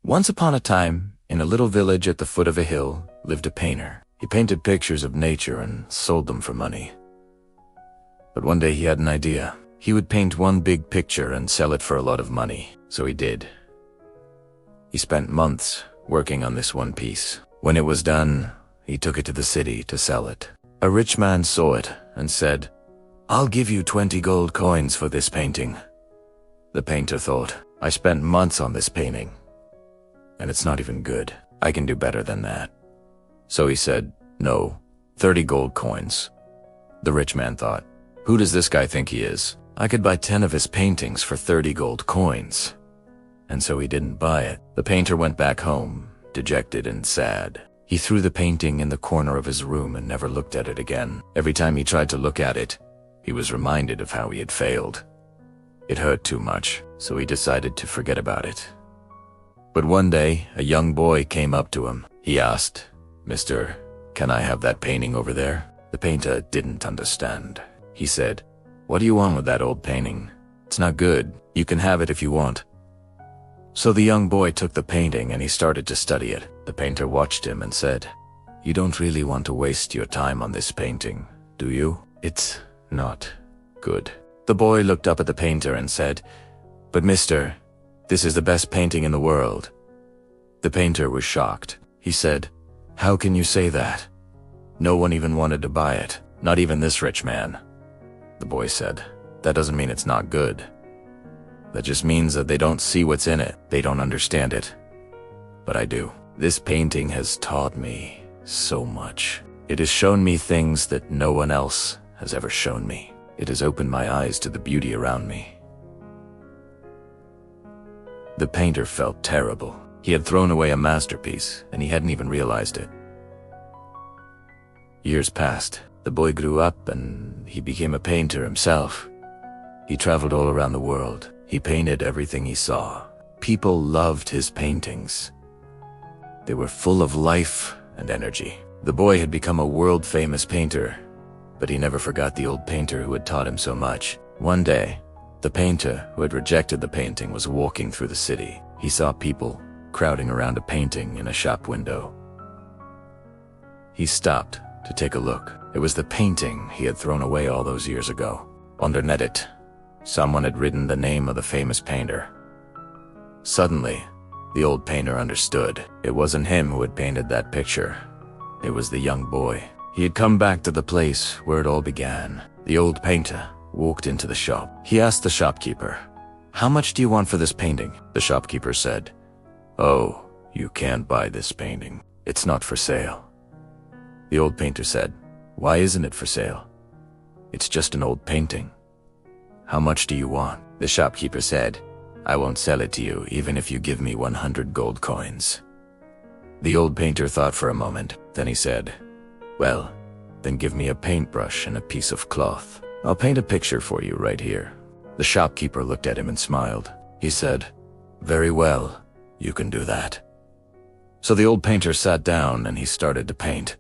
Once upon a time, in a little village at the foot of a hill, lived a painter. He painted pictures of nature and sold them for money. But one day he had an idea. He would paint one big picture and sell it for a lot of money. So he did. He spent months working on this one piece. When it was done, he took it to the city to sell it. A rich man saw it and said, "I'll give you 20 gold coins for this painting." The painter thought, "I spent months on this painting, and it's not even good. I can do better than that." So he said, "No, 30 gold coins." The rich man thought, "Who does this guy think he is? I could buy 10 of his paintings for 30 gold coins." And so he didn't buy it. The painter went back home, dejected and sad. He threw the painting in the corner of his room and never looked at it again. Every time he tried to look at it, he was reminded of how he had failed. It hurt too much, so he decided to forget about it. But one day, a young boy came up to him. He asked, "Mister, can I have that painting over there?" The painter didn't understand. He said, "What do you want with that old painting? It's not good. You can have it if you want." So the young boy took the painting and he started to study it. The painter watched him and said, "You don't really want to waste your time on this painting, do you? It's not good." The boy looked up at the painter and said, "But mister, this is the best painting in the world." The painter was shocked. He said, "How can you say that? No one even wanted to buy it, not even this rich man." The boy said, "That doesn't mean it's not good. That just means that they don't see what's in it. They don't understand it. But I do. This painting has taught me so much. It has shown me things that no one else has ever shown me. It has opened my eyes to the beauty around me." The painter felt terrible. He had thrown away a masterpiece, and he hadn't even realized it. Years passed. The boy grew up, and he became a painter himself. He traveled all around the world. He painted everything he saw. People loved his paintings. They were full of life and energy. The boy had become a world-famous painter, but he never forgot the old painter who had taught him so much. One day, the painter who had rejected the painting was walking through the city. He saw people crowding around a painting in a shop window. He stopped to take a look. It was the painting he had thrown away all those years ago. Underneath it, someone had written the name of the famous painter. Suddenly, the old painter understood. It wasn't him who had painted that picture. It was the young boy. He had come back to the place where it all began. The old painter walked into the shop. He asked the shopkeeper, "How much do you want for this painting?" The shopkeeper said, "Oh, you can't buy this painting. It's not for sale." The old painter said, "Why isn't it for sale? It's just an old painting. How much do you want?" The shopkeeper said, "I won't sell it to you even if you give me 100 gold coins." The old painter thought for a moment. Then he said, "Well, then give me a paintbrush and a piece of cloth. I'll paint a picture for you right here." The shopkeeper looked at him and smiled. He said, "Very well, you can do that." So the old painter sat down and he started to paint.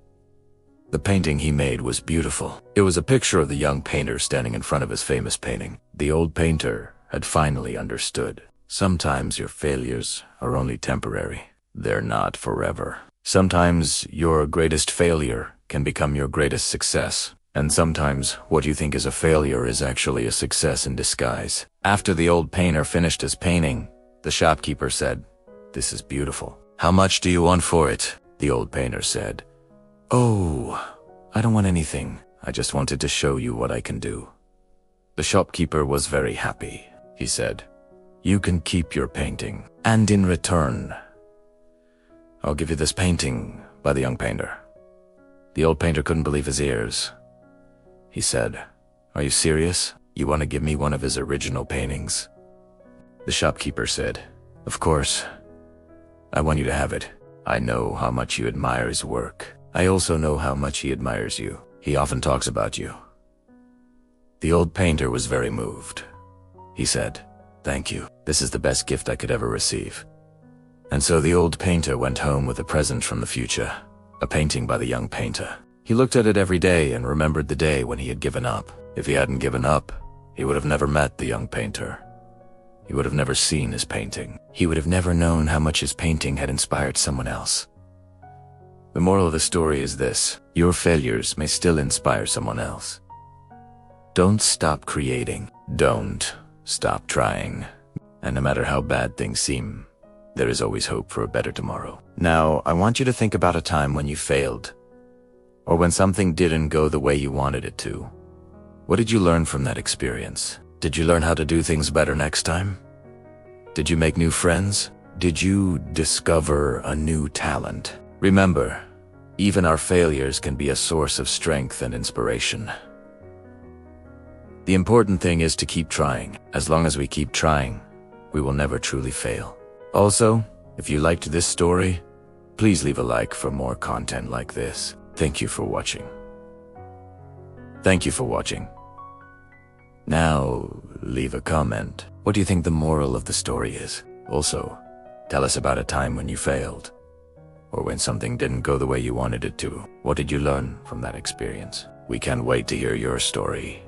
The painting he made was beautiful. It was a picture of the young painter standing in front of his famous painting. The old painter had finally understood. Sometimes your failures are only temporary. They're not forever. Sometimes your greatest failure can become your greatest success. And sometimes what you think is a failure is actually a success in disguise. After the old painter finished his painting, the shopkeeper said, "This is beautiful. How much do you want for it?" The old painter said, "Oh, I don't want anything. I just wanted to show you what I can do." The shopkeeper was very happy. He said, "You can keep your painting, and in return, I'll give you this painting by the young painter." The old painter couldn't believe his ears. He said, "Are you serious? You want to give me one of his original paintings?" The shopkeeper said, "Of course. I want you to have it. I know how much you admire his work. I also know how much he admires you. He often talks about you." The old painter was very moved. He said, "Thank you. This is the best gift I could ever receive." And so the old painter went home with a present from the future, a painting by the young painter. He looked at it every day and remembered the day when he had given up. If he hadn't given up, he would have never met the young painter. he would have never seen his painting. He would have never known how much his painting had inspired someone else. The moral of the story is this: your failures may still inspire someone else. Don't stop creating. Don't stop trying. And no matter how bad things seem, there is always hope for a better tomorrow. Now, I want you to think about a time when you failed, or when something didn't go the way you wanted it to. What did you learn from that experience? Did you learn how to do things better next time? Did you make new friends? Did you discover a new talent? Remember, even our failures can be a source of strength and inspiration. The important thing is to keep trying. As long as we keep trying, we will never truly fail. Also, if you liked this story, please leave a like for more content like this. Thank you for watching. Thank you for watching. Now, leave a comment. What do you think the moral of the story is? Also, tell us about a time when you failed, or when something didn't go the way you wanted it to. What did you learn from that experience? We can't wait to hear your story.